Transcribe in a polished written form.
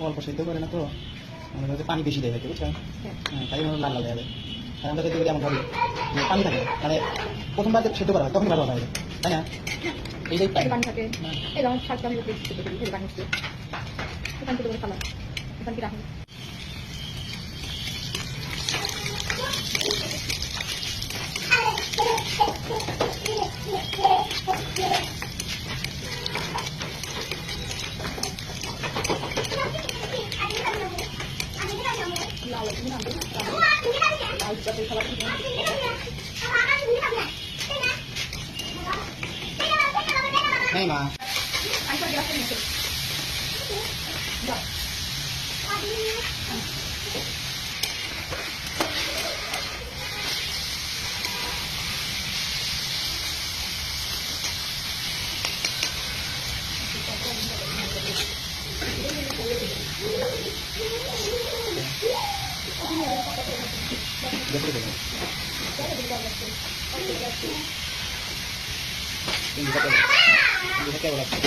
অল্প সেদ্ধ করে না তো আমাদের কাছে পানি বেশি দেয় হয়তো, বুঝছেন? হ্যাঁ, তাই মনে লাল লাল দেওয়া যায়। আর আমরা সেদ্ধ করি এমন ভাবে যে পানি থাকে না, মানে প্রথমবার যে সেদ্ধ করা হয় তখন ভালো হয়, তাই না? এইটাই পানি থাকে, এই যেমন শাক আমি সেদ্ধ করি, পানি হচ্ছে এখান থেকে করে খালাম, এখান থেকে রাখুন। হ্যাঁ মা, দেখে দেবেন কেমন লাগছে?